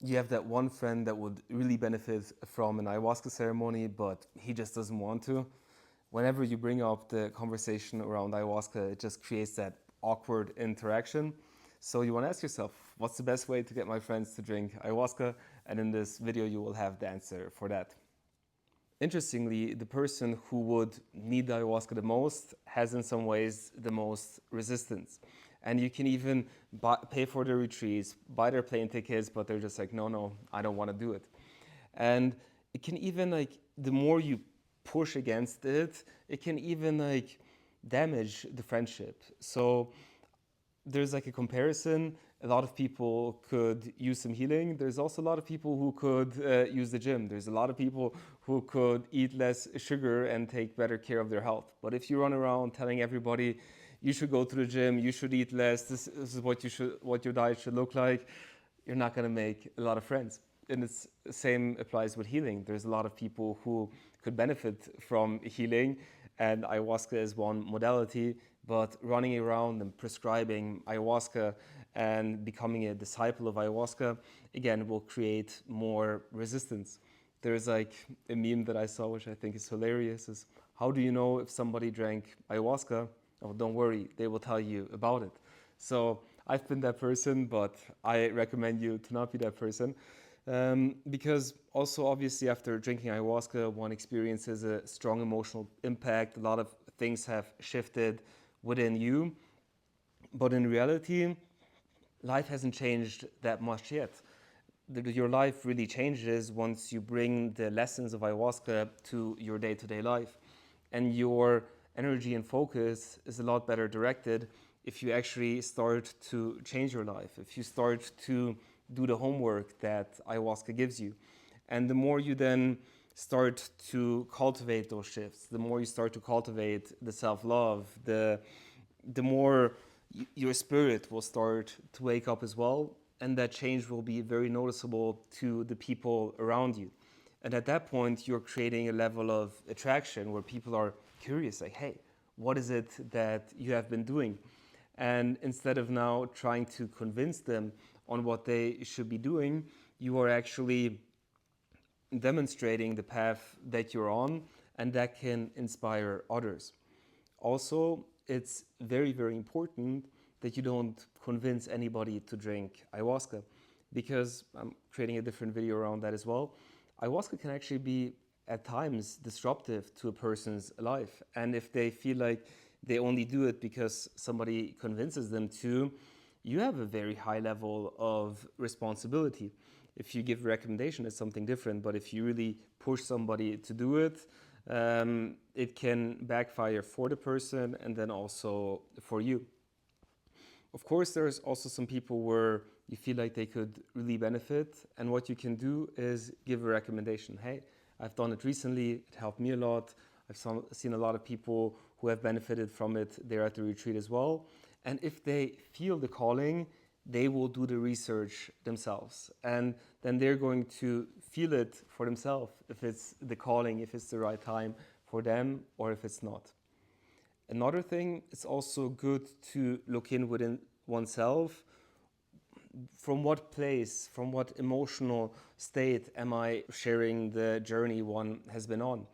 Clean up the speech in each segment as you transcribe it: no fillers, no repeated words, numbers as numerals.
you have that one friend that would really benefit from an ayahuasca ceremony, but he just doesn't want to. Whenever you bring up the conversation around ayahuasca, it just creates that awkward interaction. So you want to ask yourself, what's the best way to get my friends to drink ayahuasca? And in this video, you will have the answer for that. Interestingly, the person who would need the ayahuasca the most has in some ways the most resistance. And you can even pay for their retreats, buy their plane tickets, but they're just like, no, no, I don't want to do it. And it can even like, the more you push against it, it can even like damage the friendship. So there's like a comparison. A lot of people could use some healing. There's also a lot of people who could use the gym. There's a lot of people who could eat less sugar and take better care of their health. But if you run around telling everybody you should go to the gym, you should eat less, this is what your diet should look like, you're not going to make a lot of friends. And the same applies with healing. There's a lot of people who could benefit from healing, and ayahuasca is one modality, but running around and prescribing ayahuasca and becoming a disciple of ayahuasca, again, will create more resistance. There's like a meme that I saw, which I think is hilarious, is how do you know if somebody drank ayahuasca? Oh, don't worry, they will tell you about it. So I've been that person, but I recommend you to not be that person. Because also obviously after drinking ayahuasca, one experiences a strong emotional impact. A lot of things have shifted within you. But in reality, life hasn't changed that much yet. Your life really changes once you bring the lessons of ayahuasca to your day-to-day life. And your energy and focus is a lot better directed if you actually start to change your life, if you start to do the homework that ayahuasca gives you. And the more you then start to cultivate those shifts, the more you start to cultivate the self-love, the more your spirit will start to wake up as well, and that change will be very noticeable to the people around you. And at that point, you're creating a level of attraction where people are curious, like, hey, what is it that you have been doing? And instead of now trying to convince them on what they should be doing, you are actually demonstrating the path that you're on, and that can inspire others. Also, it's very, very important that you don't convince anybody to drink ayahuasca, because I'm creating a different video around that as well. Ayahuasca can actually be at times disruptive to a person's life. And if they feel like they only do it because somebody convinces them to, you have a very high level of responsibility. If you give a recommendation, it's something different. But if you really push somebody to do it, it can backfire for the person and then also for you. Of course, there's also some people where you feel like they could really benefit, and what you can do is give a recommendation. Hey, I've done it recently, it helped me a lot. I've seen a lot of people who have benefited from it there at the retreat as well. And if they feel the calling, they will do the research themselves. And then they're going to feel it for themselves, if it's the calling, if it's the right time for them, or if it's not. Another thing, it's also good to look in within oneself. From what place, from what emotional state am I sharing the journey one has been on?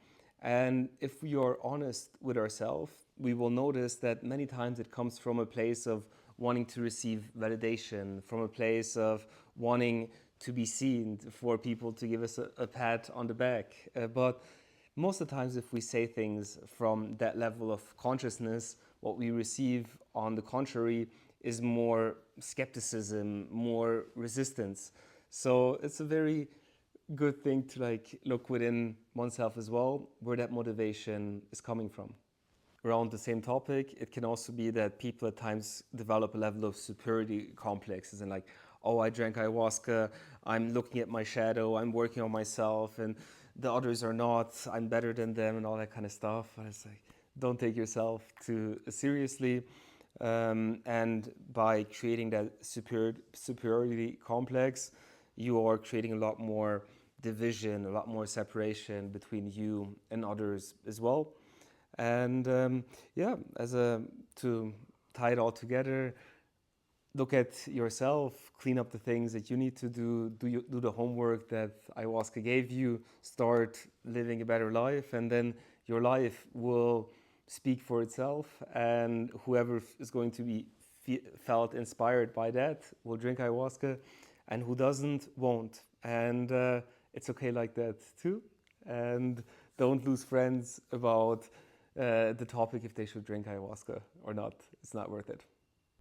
And if we are honest with ourselves, we will notice that many times it comes from a place of wanting to receive validation, from a place of wanting to be seen, for people to give us a pat on the back. But most of the times, if we say things from that level of consciousness, what we receive, on the contrary, is more skepticism, more resistance. So it's a very good thing to like look within oneself as well, where that motivation is coming from. Around the same topic, it can also be that people at times develop a level of superiority complexes and like, oh, I drank ayahuasca, I'm looking at my shadow, I'm working on myself, and the others are not, I'm better than them, and all that kind of stuff. And it's like, don't take yourself too seriously. And by creating that superiority complex, you are creating a lot more division, a lot more separation between you and others as well. And yeah, to tie it all together, look at yourself, clean up the things that you need to do the homework that ayahuasca gave you, start living a better life, and then your life will speak for itself, and whoever is going to be felt inspired by that will drink ayahuasca, and who doesn't won't. And it's okay like that too. And don't lose friends about the topic if they should drink ayahuasca or not. It's not worth it.